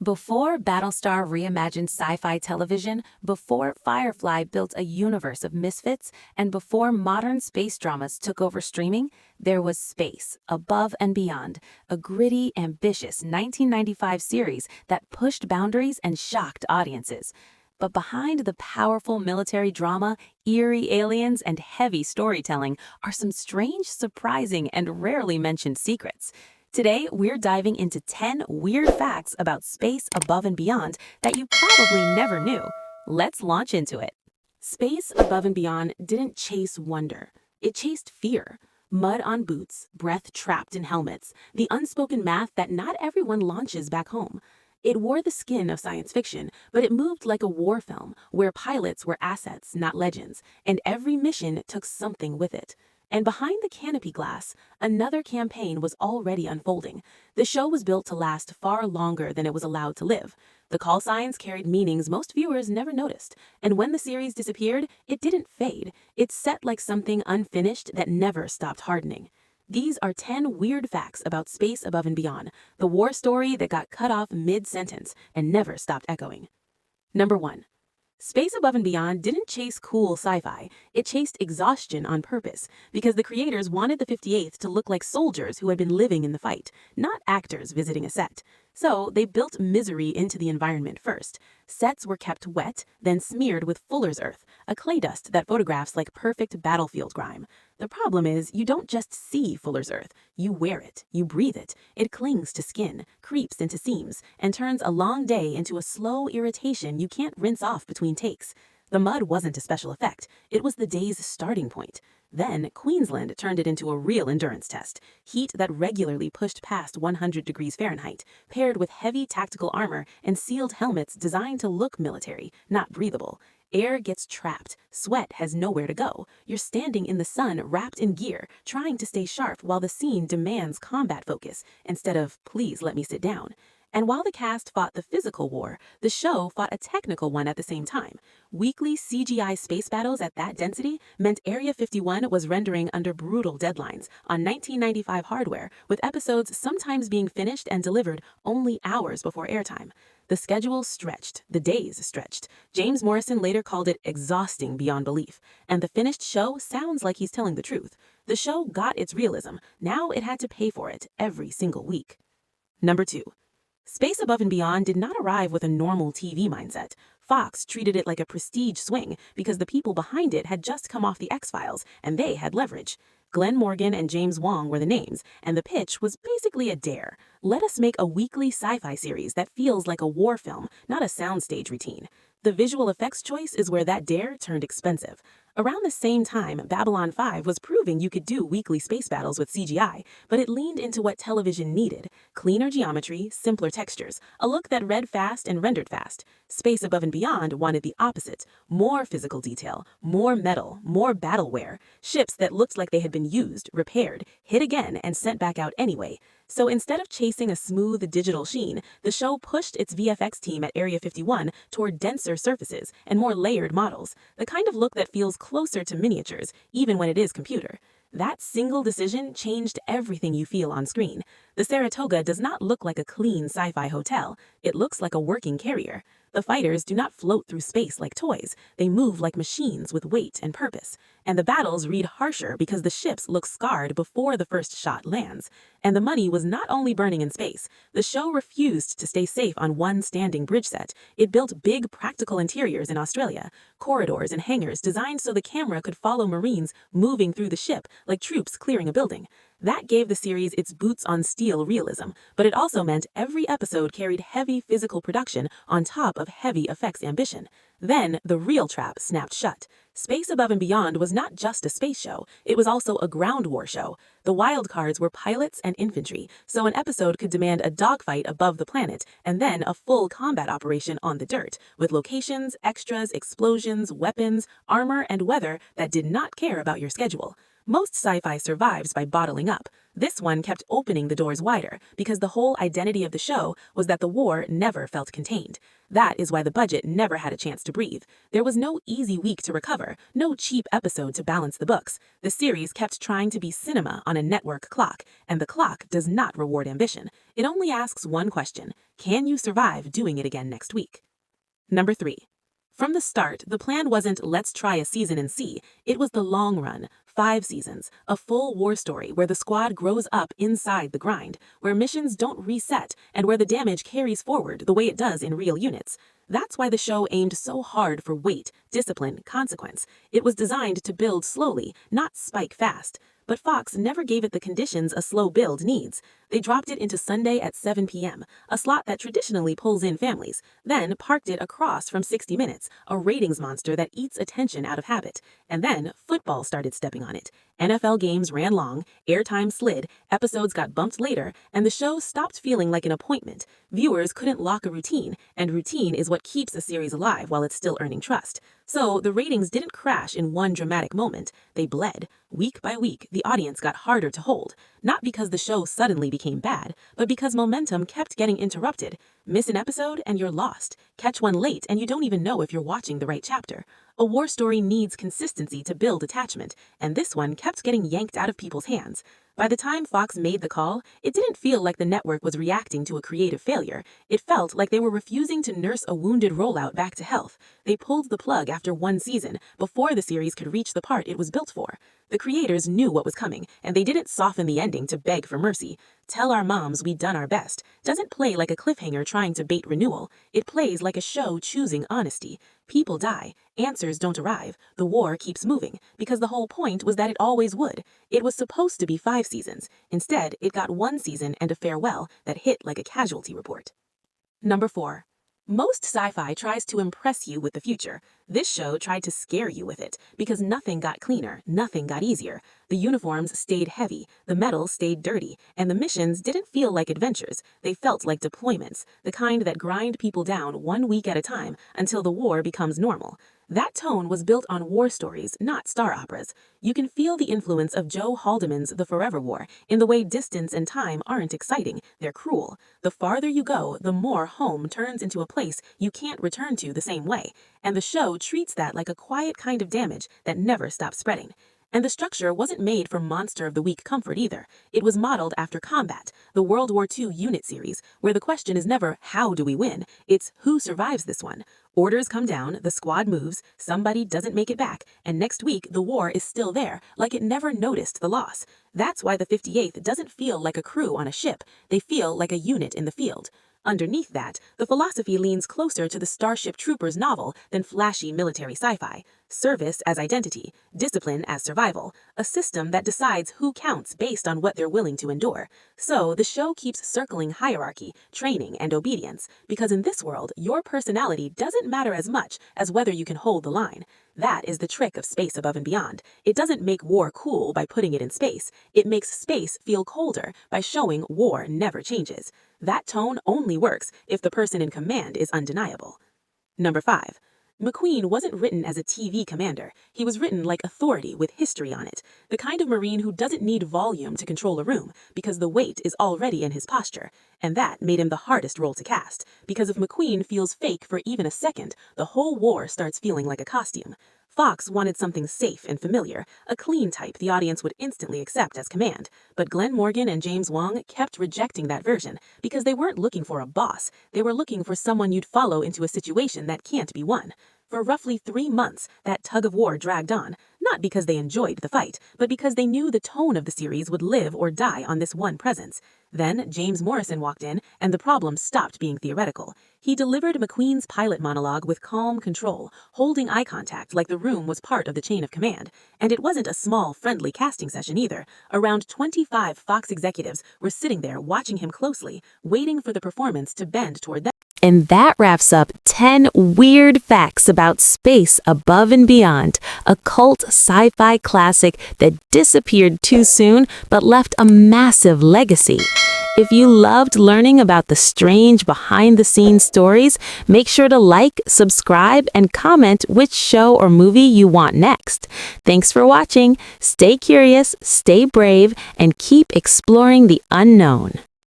Before Battlestar reimagined sci-fi television, before Firefly built a universe of misfits, and before modern space dramas took over streaming, there was Space, Above and Beyond, a gritty, ambitious 1995 series that pushed boundaries and shocked audiences. But behind the powerful military drama, eerie aliens, and heavy storytelling are some strange, surprising, and rarely mentioned secrets. Today, we're diving into 10 weird facts about Space Above and Beyond that you probably never knew. Let's launch into it. Space Above and Beyond didn't chase wonder. It chased fear. Mud on boots, breath trapped in helmets, the unspoken math that not everyone launches back home. It wore the skin of science fiction, but it moved like a war film, where pilots were assets, not legends, and every mission took something with it. And behind the canopy glass, another campaign was already unfolding. The show was built to last far longer than it was allowed to live. The call signs carried meanings most viewers never noticed, and when the series disappeared, it didn't fade. It set like something unfinished that never stopped hardening. These are 10 weird facts about Space Above and Beyond, the war story that got cut off mid-sentence and never stopped echoing. Number 1. Space Above and Beyond didn't chase cool sci-fi, it chased exhaustion on purpose, because the creators wanted the 58th to look like soldiers who had been living in the fight, not actors visiting a set. So they built misery into the environment first. Sets were kept wet, then smeared with fuller's earth, a clay dust that photographs like perfect battlefield grime. The problem is, you don't just see fuller's earth, you wear it, you breathe it. It clings to skin, creeps into seams, and turns a long day into a slow irritation you can't rinse off between takes. The mud wasn't a special effect, it was the day's starting point. Then, Queensland turned it into a real endurance test, heat that regularly pushed past 100 degrees Fahrenheit, paired with heavy tactical armor and sealed helmets designed to look military, not breathable. Air gets trapped, sweat has nowhere to go. You're standing in the sun wrapped in gear, trying to stay sharp while the scene demands combat focus, instead of, please let me sit down. And while the cast fought the physical war, the show fought a technical one at the same time. Weekly CGI space battles at that density meant Area 51 was rendering under brutal deadlines on 1995 hardware, with episodes sometimes being finished and delivered only hours before airtime. The schedule stretched, the days stretched. James Morrison later called it exhausting beyond belief, and the finished show sounds like he's telling the truth. The show got its realism, now it had to pay for it every single week. Number 2. Space Above and Beyond did not arrive with a normal TV mindset. Fox treated it like a prestige swing because the people behind it had just come off the X-Files and they had leverage. Glen Morgan and James Wong were the names, and the pitch was basically a dare. Let us make a weekly sci-fi series that feels like a war film, not a soundstage routine. The visual effects choice is where that dare turned expensive. Around the same time, Babylon 5 was proving you could do weekly space battles with CGI, but it leaned into what television needed: cleaner geometry, simpler textures, a look that read fast and rendered fast. Space Above and Beyond wanted the opposite: more physical detail, more metal, more battleware, ships that looked like they had been used, repaired, hit again, and sent back out anyway. So instead of chasing a smooth digital sheen, the show pushed its VFX team at Area 51 toward denser surfaces and more layered models, the kind of look that feels closer to miniatures, even when it is computer. That single decision changed everything you feel on screen. The Saratoga does not look like a clean sci-fi hotel, it looks like a working carrier. The fighters do not float through space like toys, they move like machines with weight and purpose. And the battles read harsher because the ships look scarred before the first shot lands. And the money was not only burning in space. The show refused to stay safe on one standing bridge set. It built big practical interiors in Australia, corridors and hangars designed so the camera could follow Marines moving through the ship like troops clearing a building. That gave the series its boots-on-steel realism, but it also meant every episode carried heavy physical production on top of heavy effects ambition. Then, the real trap snapped shut. Space Above and Beyond was not just a space show, it was also a ground war show. The wild cards were pilots and infantry, so an episode could demand a dogfight above the planet, and then a full combat operation on the dirt, with locations, extras, explosions, weapons, armor, and weather that did not care about your schedule. Most sci-fi survives by bottling up. This one kept opening the doors wider because the whole identity of the show was that the war never felt contained. That is why the budget never had a chance to breathe. There was no easy week to recover, no cheap episode to balance the books. The series kept trying to be cinema on a network clock, and the clock does not reward ambition. It only asks one question: can you survive doing it again next week? Number 3. From the start, the plan wasn't let's try a season and see. It was the long run, 5 seasons, a full war story where the squad grows up inside the grind, where missions don't reset, and where the damage carries forward the way it does in real units. That's why the show aimed so hard for weight, discipline, consequence. It was designed to build slowly, not spike fast. But Fox never gave it the conditions a slow build needs. They dropped it into Sunday at 7 p.m., a slot that traditionally pulls in families, then parked it across from 60 Minutes, a ratings monster that eats attention out of habit. And then football started stepping on it. NFL games ran long, airtime slid, episodes got bumped later, and the show stopped feeling like an appointment. Viewers couldn't lock a routine, and routine is what keeps a series alive while it's still earning trust. So the ratings didn't crash in one dramatic moment. They bled. Week by week, the audience got harder to hold, not because the show suddenly became bad, but because momentum kept getting interrupted. Miss an episode and you're lost. Catch one late and you don't even know if you're watching the right chapter. A war story needs consistency to build attachment, and this one kept getting yanked out of people's hands. By the time Fox made the call, it didn't feel like the network was reacting to a creative failure. It felt like they were refusing to nurse a wounded rollout back to health. They pulled the plug after 1 season, before the series could reach the part it was built for. The creators knew what was coming, and they didn't soften the ending to beg for mercy. Tell Our Moms We Done Our Best doesn't play like a cliffhanger trying to bait renewal. It plays like a show choosing honesty. People die, answers don't arrive, the war keeps moving, because the whole point was that it always would. It was supposed to be 5 seasons. Instead, it got 1 season and a farewell that hit like a casualty report. Number 4. Most sci-fi tries to impress you with the future. This show tried to scare you with it, because nothing got cleaner, nothing got easier. The uniforms stayed heavy, the metal stayed dirty, and the missions didn't feel like adventures. They felt like deployments, the kind that grind people down 1 week at a time until the war becomes normal. That tone was built on war stories, not star operas. You can feel the influence of Joe Haldeman's The Forever War in the way distance and time aren't exciting, they're cruel. The farther you go, the more home turns into a place you can't return to the same way, and the show treats that like a quiet kind of damage that never stops spreading. And the structure wasn't made for Monster of the Week comfort either. It was modeled after Combat, the World War II unit series, where the question is never how do we win, it's who survives this one. Orders come down, the squad moves, somebody doesn't make it back, and next week the war is still there, like it never noticed the loss. That's why the 58th doesn't feel like a crew on a ship, they feel like a unit in the field. Underneath that, the philosophy leans closer to the Starship Troopers novel than flashy military sci-fi. Service as identity, discipline as survival, a system that decides who counts based on what they're willing to endure. So the show keeps circling hierarchy, training, and obedience, because in this world, your personality doesn't matter as much as whether you can hold the line. That is the trick of Space Above and Beyond. It doesn't make war cool by putting it in space. It makes space feel colder by showing war never changes. That tone only works if the person in command is undeniable. Number 5. McQueen wasn't written as a TV commander. He was written like authority with history on it. The kind of Marine who doesn't need volume to control a room because the weight is already in his posture. And that made him the hardest role to cast, because if McQueen feels fake for even a second, the whole war starts feeling like a costume. Fox wanted something safe and familiar, a clean type the audience would instantly accept as command. But Glen Morgan and James Wong kept rejecting that version because they weren't looking for a boss. They were looking for someone you'd follow into a situation that can't be won. For roughly 3 months, that tug of war dragged on, not because they enjoyed the fight, but because they knew the tone of the series would live or die on this one presence. Then James Morrison walked in, and the problem stopped being theoretical. He delivered McQueen's pilot monologue with calm control, holding eye contact like the room was part of the chain of command. And it wasn't a small, friendly casting session either. Around 25 Fox executives were sitting there watching him closely, waiting for the performance to bend toward them. And that wraps up 10 weird facts about Space Above and Beyond, a cult sci-fi classic that disappeared too soon but left a massive legacy. If you loved learning about the strange behind-the-scenes stories, make sure to like, subscribe, and comment which show or movie you want next. Thanks for watching. Stay curious, stay brave, and keep exploring the unknown.